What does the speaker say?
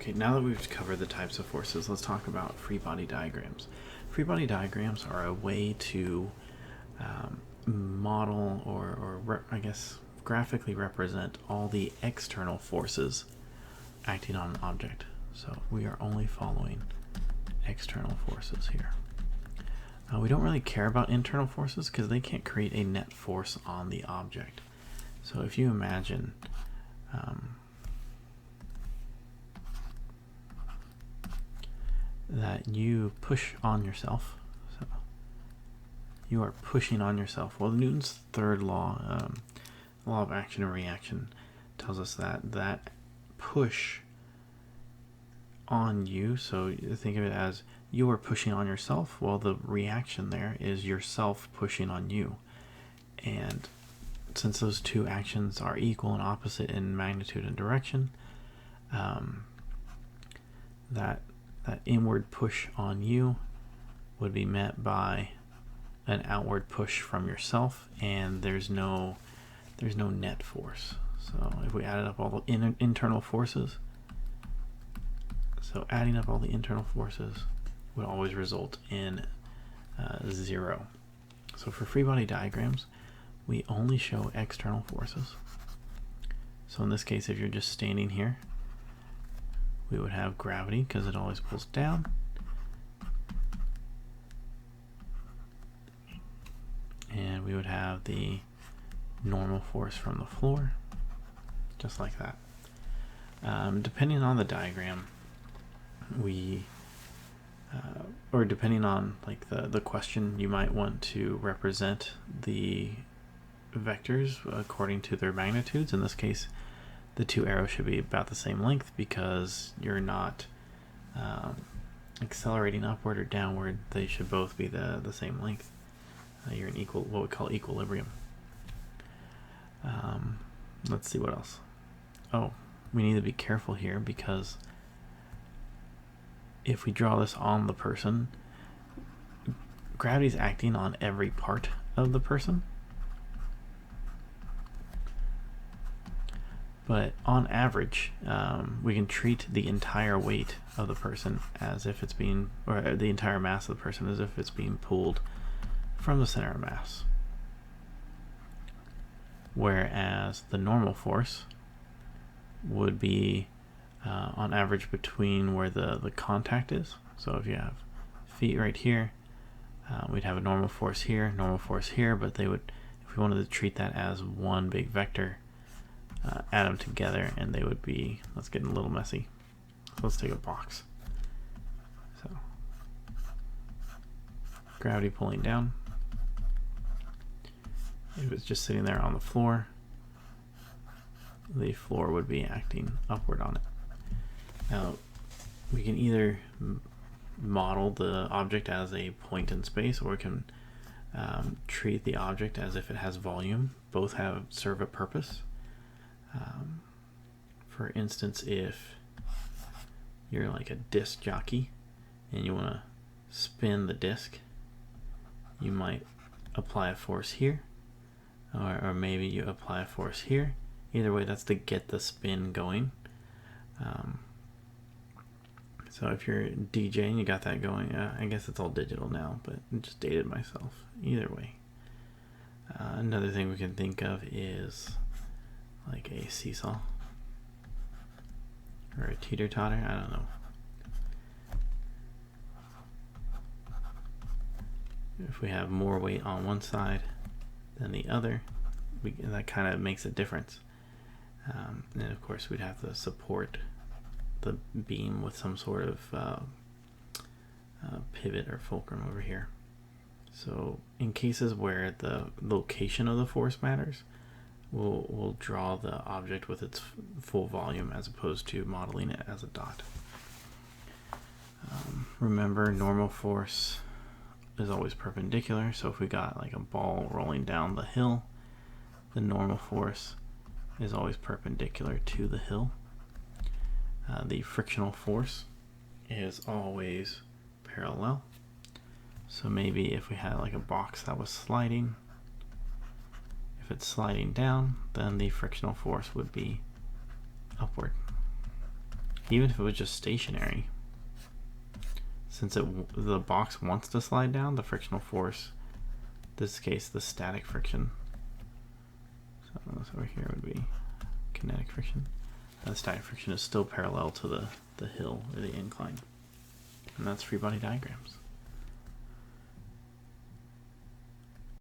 Okay, now that we've covered the types of forces, let's talk about free body diagrams. Free body diagrams are a way to model or I guess graphically represent all the external forces acting on an object. So we are only following external forces here. We don't really care about internal forces because they can't create a net force on the object. So if you imagine that you push on yourself, so you are pushing on yourself. Well, Newton's third law, law of action and reaction, tells us that that push on you, so think of it as you are pushing on yourself, while the reaction there is yourself pushing on you. And since those two actions are equal and opposite in magnitude and direction, that inward push on you would be met by an outward push from yourself, and there's no net force. So if we added up all the internal forces, so adding up all the internal forces would always result in 0. So for free body diagrams, we only show external forces. So in this case, if you're just standing here, we would have gravity because it always pulls down. And we would have the normal force from the floor, just like that. Depending on the diagram, or depending on like the question, you might want to represent the vectors according to their magnitudes. In this case, the two arrows should be about the same length because you're not accelerating upward or downward. They should both be the same length. You're in what we call equilibrium. Let's see what else. Oh, we need to be careful here because if we draw this on the person, gravity is acting on every part of the person. But on average, we can treat the entire weight of the person as if it's being, or the entire mass of the person as if it's being pulled from the center of mass. Whereas the normal force would be on average between where the contact is. So if you have feet right here, we'd have a normal force here, but they would, if we wanted to treat that as one big vector, add them together and they would be, let's get a little messy. So let's take a box. So gravity pulling down. If it's just sitting there on the floor, the floor would be acting upward on it. Now, we can either model the object as a point in space, or we can treat the object as if it has volume. Both serve a purpose. For instance, if you're like a disc jockey and you want to spin the disc, you might apply a force here, or maybe you apply a force here. Either way, that's to get the spin going. So if you're DJing, you got that going. I guess it's all digital now, but I just dated myself. Either way. Another thing we can think of is like a seesaw or a teeter-totter. I don't know. If we have more weight on one side than the other, that kind of makes a difference. And of course, we'd have to support the beam with some sort of pivot or fulcrum over here. So in cases where the location of the force matters, we'll draw the object with its full volume as opposed to modeling it as a dot. Remember, normal force is always perpendicular. So if we got like a ball rolling down the hill, the normal force is always perpendicular to the hill. The frictional force is always parallel. So maybe if we had like a box that was sliding, if it's sliding down, then the frictional force would be upward. even if it was just stationary. Since the box wants to slide down, the frictional force, in this case the static friction, so this over here would be kinetic friction. The static friction is still parallel to the hill or the incline. And that's free body diagrams.